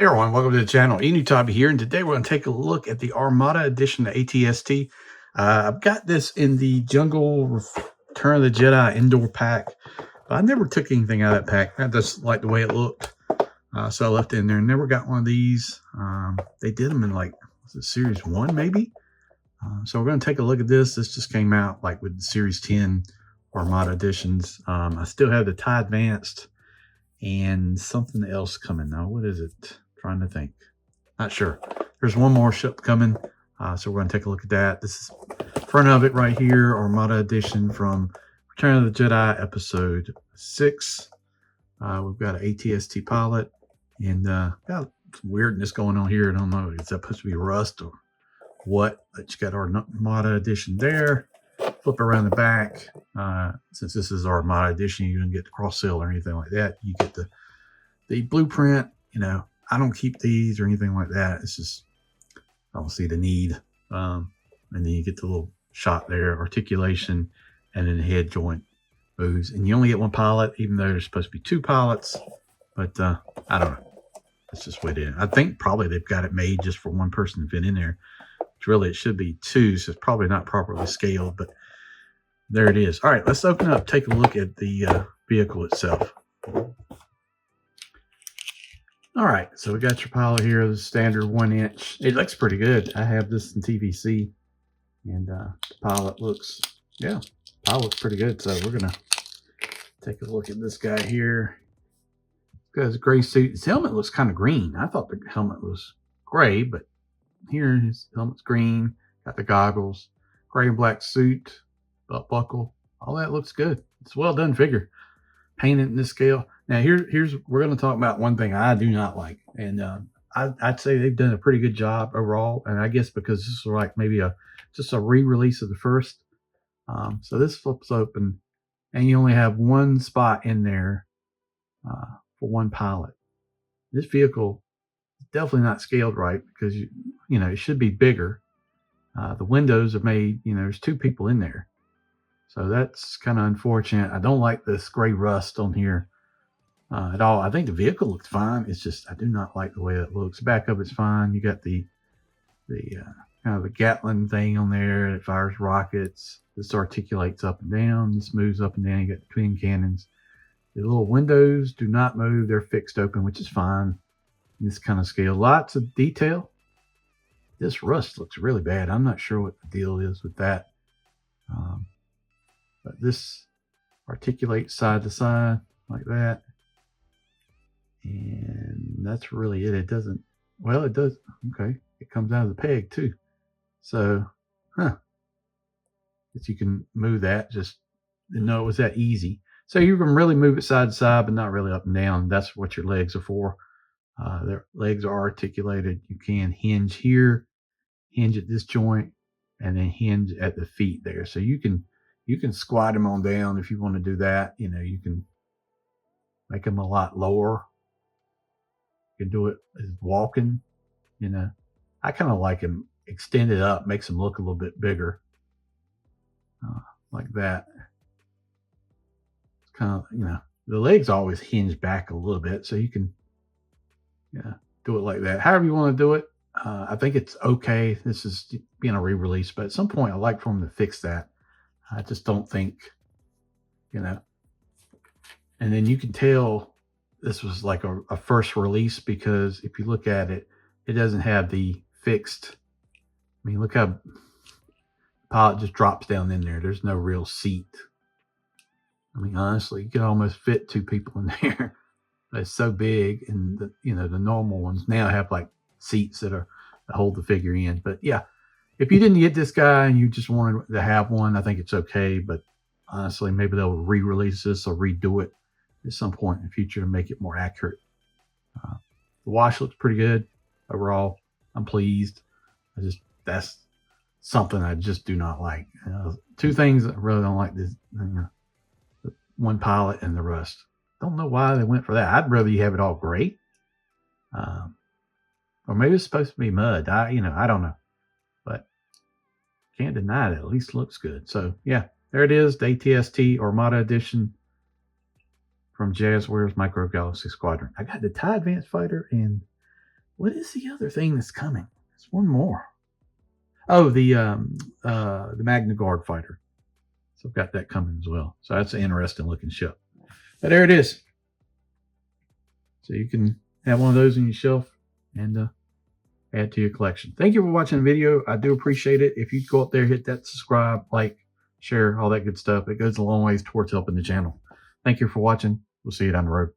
Hey everyone, welcome to the channel. Enewtabie here, and today we're going to take a look at the Armada edition of ATST. I've got this in the Jungle Return of the Jedi indoor pack, but I never took anything out of that pack. I just like the way it looked, so I left it in there. Never got one of these. They did them in like, was it Series 1 maybe? So we're going to take a look at this. This just came out like with the Series 10 Armada editions. I still have the TIE Advanced and something else coming now. What is it? Trying to think. Not sure. There's one more ship coming, so we're going to take a look at that. This is front of it right here, Armada edition from Return of the Jedi Episode 6. We've got an ATST pilot, and got some weirdness going on here. I don't know, is that supposed to be rust or what? But you got our Armada edition there. Flip around the back. Since this is our Armada edition, you don't get the cross seal or anything like that. You get the blueprint. You know, I don't keep these or anything like that. It's just, I don't see the need. And then you get the little shot there, articulation, and then the head joint moves. And you only get one pilot, even though there's supposed to be two pilots. But I don't know. That's just what it is. I think probably they've got it made just for one person to fit in there. Which really, it should be two, so it's probably not properly scaled. But there it is. All right, let's open up, take a look at the vehicle itself. All right, so we got your pilot here, the standard 1-inch. It looks pretty good. I have this in TVC, and the pilot looks, pilot looks pretty good. So we're gonna take a look at this guy here. Got his gray suit. His helmet looks kind of green. I thought the helmet was gray, but here his helmet's green. Got the goggles, gray and black suit, belt buckle. All that looks good. It's a well done figure. Painted in this scale. Now here's we're going to talk about one thing I do not like, and I'd say they've done a pretty good job overall. And I guess because this is like maybe just a re-release of the first. So this flips open, and you only have one spot in there for one pilot. This vehicle is definitely not scaled right because you know it should be bigger. The windows are made. You know, there's two people in there. So that's kind of unfortunate. I don't like this gray rust on here at all. I think the vehicle looks fine. It's just I do not like the way it looks. Back up, it's fine. You got the kind of the Gatling thing on there. It fires rockets. This articulates up and down. This moves up and down. You got the twin cannons. The little windows do not move. They're fixed open, which is fine. In this kind of scale, lots of detail. This rust looks really bad. I'm not sure what the deal is with that. But this articulates side to side like that. And that's really it. It doesn't, well, it does. Okay. It comes out of the peg too. So, that you can move that. Just didn't know it was that easy. So you can really move it side to side, but not really up and down. That's what your legs are for. Their legs are articulated. You can hinge here, hinge at this joint, and then hinge at the feet there. So you can squat them on down if you want to do that. You know, you can make them a lot lower. You can do it as walking. You know, I kind of like them extended up, makes them look a little bit bigger, like that. It's kind of, you know, the legs always hinge back a little bit, so you can, do it like that. However you want to do it. I think it's okay. This is being a re-release, but at some point I'd like for them to fix that. I just don't think, and then you can tell this was like a first release because if you look at it, it doesn't have the fixed. I mean, look how the pilot just drops down in there. There's no real seat. I mean, honestly, you could almost fit two people in there. It's so big, and the normal ones now have like seats that hold the figure in. But yeah. If you didn't get this guy and you just wanted to have one, I think it's okay. But honestly, maybe they'll re-release this or redo it at some point in the future to make it more accurate. The wash looks pretty good overall. I'm pleased. That's something I just do not like. Two things I really don't like: this the one pilot and the rust. Don't know why they went for that. I'd rather you have it all gray, or maybe it's supposed to be mud. I don't know. But can't deny it. At least looks good. So yeah, there it is. The ATST Armada edition from Jazwares Micro Galaxy Squadron. I got the TIE Advanced Fighter and what is the other thing that's coming? There's one more. Oh, the Magna Guard fighter. So I've got that coming as well. So that's an interesting looking ship. But there it is. So you can have one of those on your shelf and add to your collection. Thank you for watching the video. I do appreciate it. If you go up there, hit that subscribe, like, share, all that good stuff. It goes a long ways towards helping the channel. Thank you for watching. We'll see you down the road.